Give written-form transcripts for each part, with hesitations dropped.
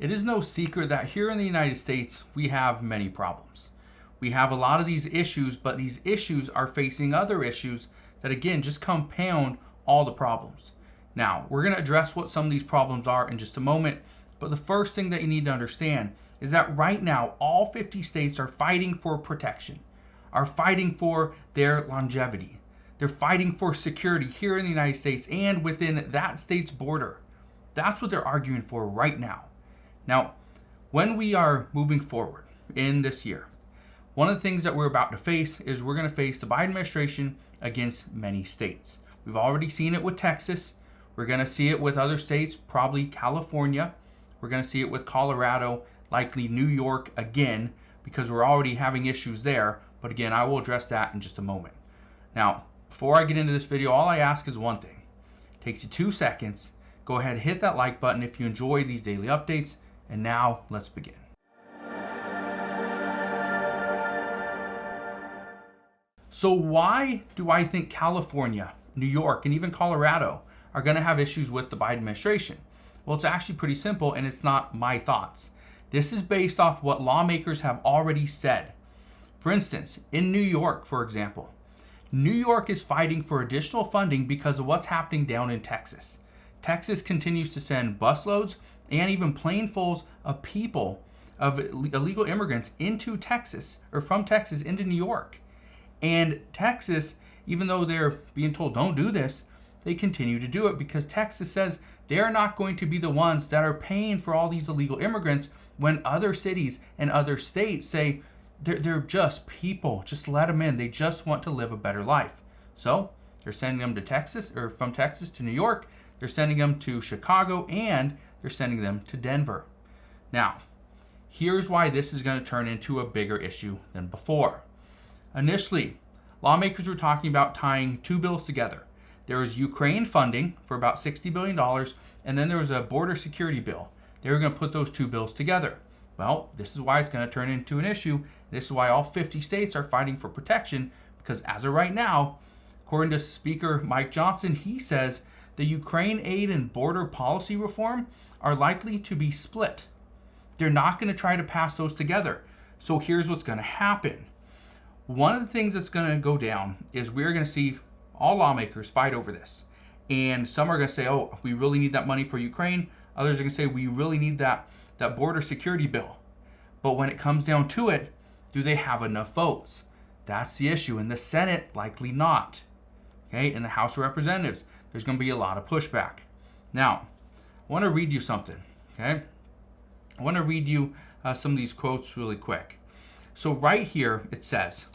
It is no secret that here in the United States, we have many problems. We have a lot of these issues, but these issues are facing other issues that, again, just compound all the problems. Now, we're going to address what some of these problems are in just a moment, but the first thing that you need to understand is that right now, all 50 states are fighting for protection, are fighting for their longevity. They're fighting for security here in the United States and within that state's border. That's what they're arguing for right now. Now, when we are moving forward in this year, one of the things that we're about to face is we're going to face the Biden administration against many states. We've already seen it with Texas. We're going to see it with other states, probably California. We're going to see it with Colorado, likely New York again, because we're already having issues there. But again, I will address that in just a moment. Now, before I get into this video, all I ask is one thing. It takes you 2 seconds. Go ahead and hit that like button if you enjoy these daily updates. And now, let's begin. So why do I think California, New York, and even Colorado are going to have issues with the Biden administration? Well, it's actually pretty simple, and it's not my thoughts. This is based off what lawmakers have already said. For instance, in New York, for example, New York is fighting for additional funding because of what's happening down in Texas. Texas continues to send busloads and even planefuls of people, of illegal immigrants into Texas, or from Texas into New York. And Texas, even though they're being told don't do this, they continue to do it because Texas says they're not going to be the ones that are paying for all these illegal immigrants when other cities and other states say they're just people. Just let them in. They just want to live a better life. So they're sending them to Texas, or from Texas to New York. They're sending them to Chicago, and they're sending them to Denver. Now, here's why this is going to turn into a bigger issue than before. Initially, lawmakers were talking about tying two bills together. There was Ukraine funding for about $60 billion, and then there was a border security bill. They were going to put those two bills together. Well, this is why it's going to turn into an issue. This is why all 50 states are fighting for protection, because as of right now, according to Speaker Mike Johnson, he says the Ukraine aid and border policy reform are likely to be split. They're not going to try to pass those together. So here's what's going to happen. One of the things that's going to go down is we're going to see all lawmakers fight over this. And some are going to say, oh, we really need that money for Ukraine. Others are going to say, we really need that border security bill. But when it comes down to it, do they have enough votes? That's the issue. In the Senate, likely not. Okay, in the House of Representatives, there's going to be a lot of pushback. Now, I want to read you something. Okay, I want to read you some of these quotes really quick. So right here, it says,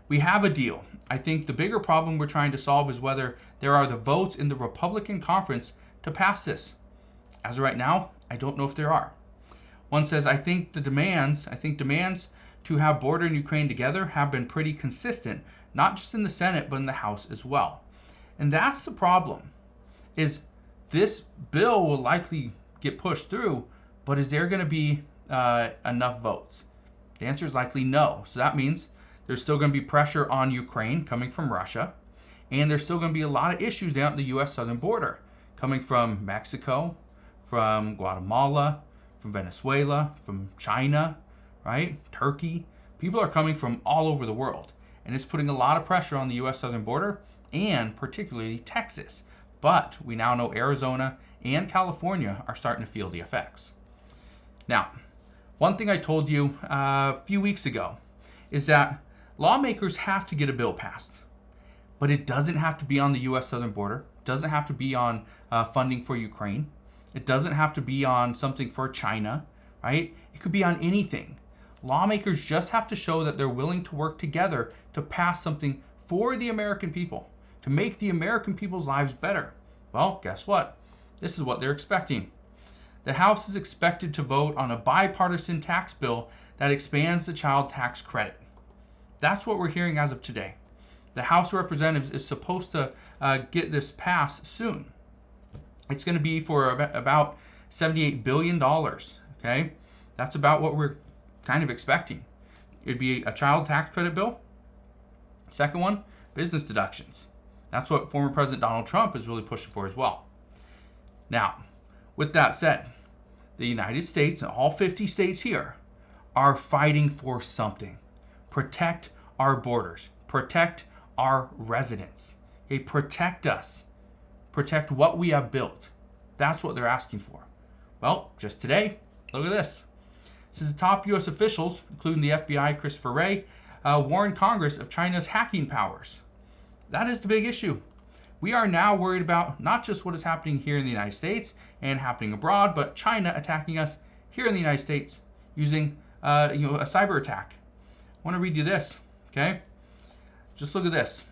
we have a deal. I think the bigger problem we're trying to solve is whether there are the votes in the Republican conference to pass this. As of right now, I don't know if there are. One says, I think demands to have border and Ukraine together have been pretty consistent, not just in the Senate, but in the House as well. And that's the problem, is this bill will likely get pushed through, but is there going to be enough votes? The answer is likely no. So that means there's still going to be pressure on Ukraine coming from Russia, and there's still going to be a lot of issues down at the U.S. southern border coming from Mexico, from Guatemala, from Venezuela, from China, right? Turkey. People are coming from all over the world, and it's putting a lot of pressure on the U.S. southern border and particularly Texas. But we now know Arizona and California are starting to feel the effects. Now, one thing I told you a few weeks ago is that lawmakers have to get a bill passed, but it doesn't have to be on the U.S. southern border. It doesn't have to be on funding for Ukraine. It doesn't have to be on something for China, right? It could be on anything. Lawmakers just have to show that they're willing to work together to pass something for the American people, to make the American people's lives better. Well, guess what? This is what they're expecting. The House is expected to vote on a bipartisan tax bill that expands the child tax credit. That's what we're hearing as of today. The House of Representatives is supposed to get this passed soon. It's going to be for about $78 billion, okay? That's about what we're kind of expecting. It'd be a child tax credit bill. Second one, business deductions. That's what former President Donald Trump is really pushing for as well. Now, with that said, the United States and all 50 states here are fighting for something. Protect our borders. Protect our residents. Okay, protect us. Protect what we have built. That's what they're asking for. Well, just today, look at this. This is top U.S. officials, including the FBI, Christopher Wray, warned Congress of China's hacking powers. That is the big issue. We are now worried about not just what is happening here in the United States and happening abroad, but China attacking us here in the United States using a cyber attack. I want to read you this, okay? Just look at this.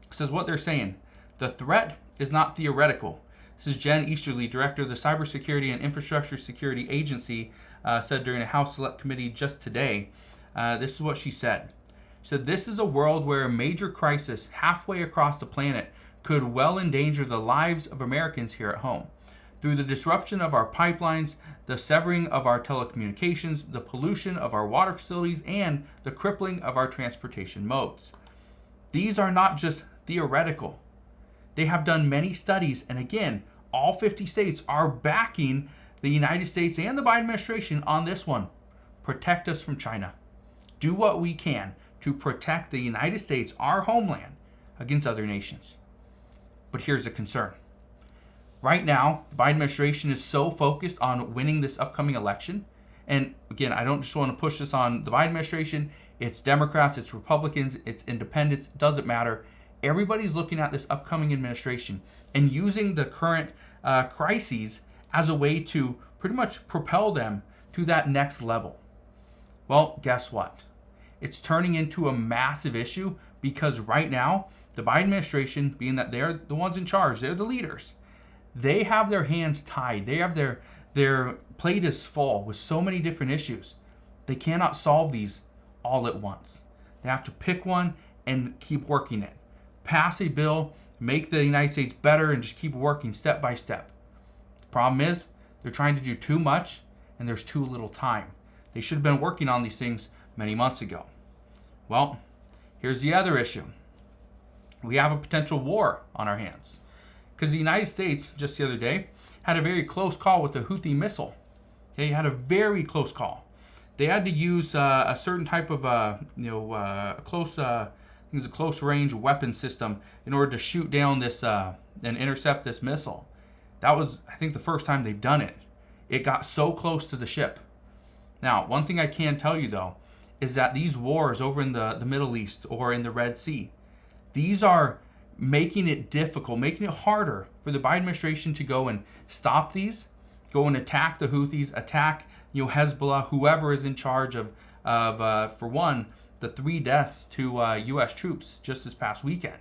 It says what they're saying. The threat is not theoretical. This is Jen Easterly, director of the Cybersecurity and Infrastructure Security Agency, said during a House Select Committee just today. This is what she said. She said, this is a world where a major crisis halfway across the planet could well endanger the lives of Americans here at home. Through the disruption of our pipelines, the severing of our telecommunications, the pollution of our water facilities, and the crippling of our transportation modes. These are not just theoretical. They have done many studies, and again, all 50 states are backing the United States and the Biden administration on this one. Protect us from China. Do what we can to protect the United States, our homeland, against other nations. But here's the concern. Right now, the Biden administration is so focused on winning this upcoming election. And again, I don't just want to push this on the Biden administration. It's Democrats, it's Republicans, it's independents, it doesn't matter. Everybody's looking at this upcoming administration and using the current crises as a way to pretty much propel them to that next level. Well, guess what? It's turning into a massive issue because right now, the Biden administration, being that they're the ones in charge, they're the leaders, they have their hands tied. They have their plate is full with so many different issues. They cannot solve these all at once. They have to pick one and keep working it. Pass a bill, make the United States better, and just keep working step by step. The problem is they're trying to do too much and there's too little time. They should have been working on these things many months ago. Well, here's the other issue. We have a potential war on our hands. Because the United States, just the other day, had a very close call with the Houthi missile. They had a very close call. They had to use a certain type of close range weapon system in order to shoot down this and intercept this missile. That was, I think, the first time they've done it. It got so close to the ship. Now, one thing I can tell you though is that these wars over in the Middle East or in the Red Sea, these are making it difficult, making it harder for the Biden administration to go and stop these, go and attack the Houthis, attack Hezbollah, whoever is in charge of for one, the 3 deaths to U.S. troops just this past weekend.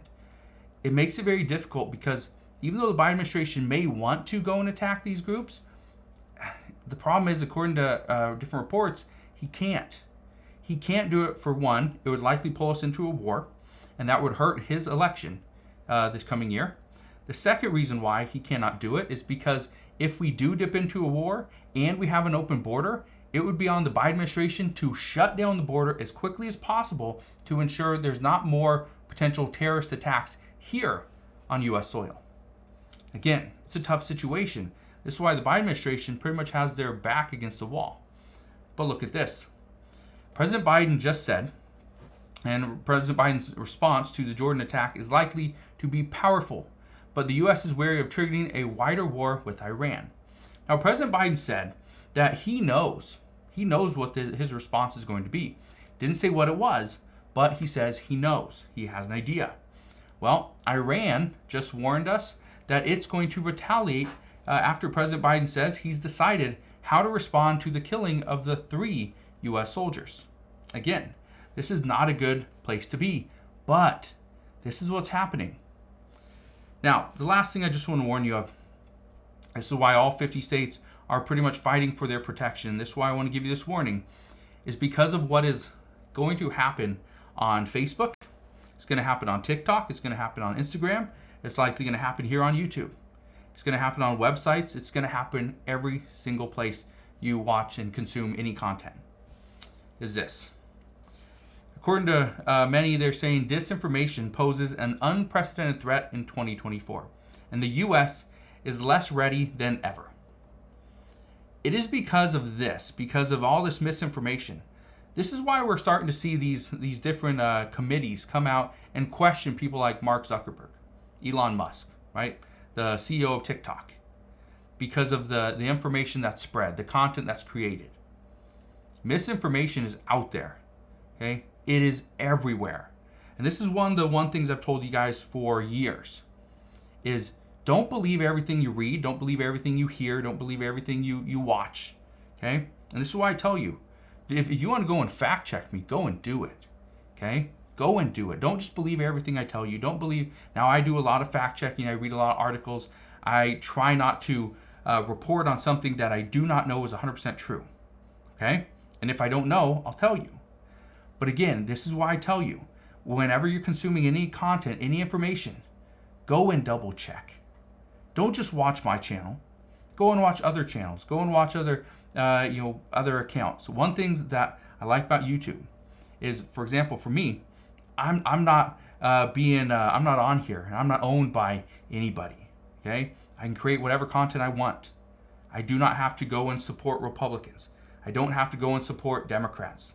It makes it very difficult because even though the Biden administration may want to go and attack these groups, the problem is, according to different reports, he can't. He can't do it for one. It would likely pull us into a war, and that would hurt his election this coming year. The second reason why he cannot do it is because if we do dip into a war and we have an open border, it would be on the Biden administration to shut down the border as quickly as possible to ensure there's not more potential terrorist attacks here on U.S. soil. Again, it's a tough situation. This is why the Biden administration pretty much has their back against the wall. But look at this. President Biden just said, and President Biden's response to the Jordan attack is likely to be powerful, but the U.S. is wary of triggering a wider war with Iran. Now, President Biden said that he knows what his response is going to be. Didn't say what it was, but he says he knows. He has an idea. Well, Iran just warned us that it's going to retaliate after President Biden says he's decided how to respond to the killing of the 3 U.S. soldiers. Again, this is not a good place to be, but this is what's happening. Now, the last thing I just want to warn you of, this is why all 50 states are pretty much fighting for their protection. This is why I want to give you this warning, is because of what is going to happen on Facebook. It's going to happen on TikTok. It's going to happen on Instagram. It's likely going to happen here on YouTube. It's going to happen on websites. It's going to happen every single place you watch and consume any content. Is this. According to many, they're saying disinformation poses an unprecedented threat in 2024, and the U.S. is less ready than ever. it is because of this, because of all this misinformation. This is why we're starting to see these different committees come out and question people like Mark Zuckerberg, Elon Musk, right? The CEO of TikTok. Because of the information that's spread, the content that's created. Misinformation is out there, okay? It is everywhere. And this is one of the things I've told you guys for years, is don't believe everything you read, don't believe everything you hear, don't believe everything you watch, okay? And this is why I tell you, if you want to go and fact check me, go and do it, okay? Go and do it. Don't just believe everything I tell you. Don't believe. Now, I do a lot of fact checking. I read a lot of articles. I try not to report on something that I do not know is 100% true, okay? And if I don't know, I'll tell you. But again, this is why I tell you, whenever you're consuming any content, any information, go and double check. Don't just watch my channel. Go and watch other channels. Go and watch other other accounts. One thing that I like about YouTube is, for example, for me, I'm not I'm not on here, and I'm not owned by anybody. Okay, I can create whatever content I want. I do not have to go and support Republicans. I don't have to go and support Democrats.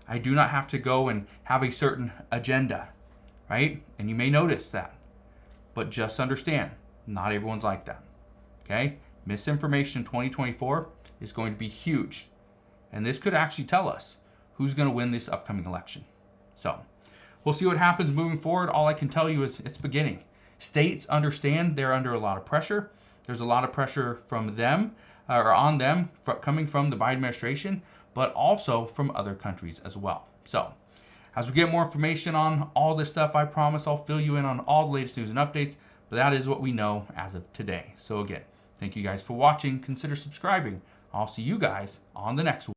I do not have to go and have a certain agenda, right? And you may notice that, but just understand, not everyone's like that. Okay, misinformation in 2024 is going to be huge, and this could actually tell us who's going to win this upcoming election. So we'll see what happens moving forward. All I can tell you is it's beginning. States understand they're under a lot of pressure. There's a lot of pressure from them or on them coming from the Biden administration, but also from other countries as well. So as we get more information on all this stuff, I promise I'll fill you in on all the latest news and updates, but that is what we know as of today. So again, thank you guys for watching. Consider subscribing. I'll see you guys on the next one.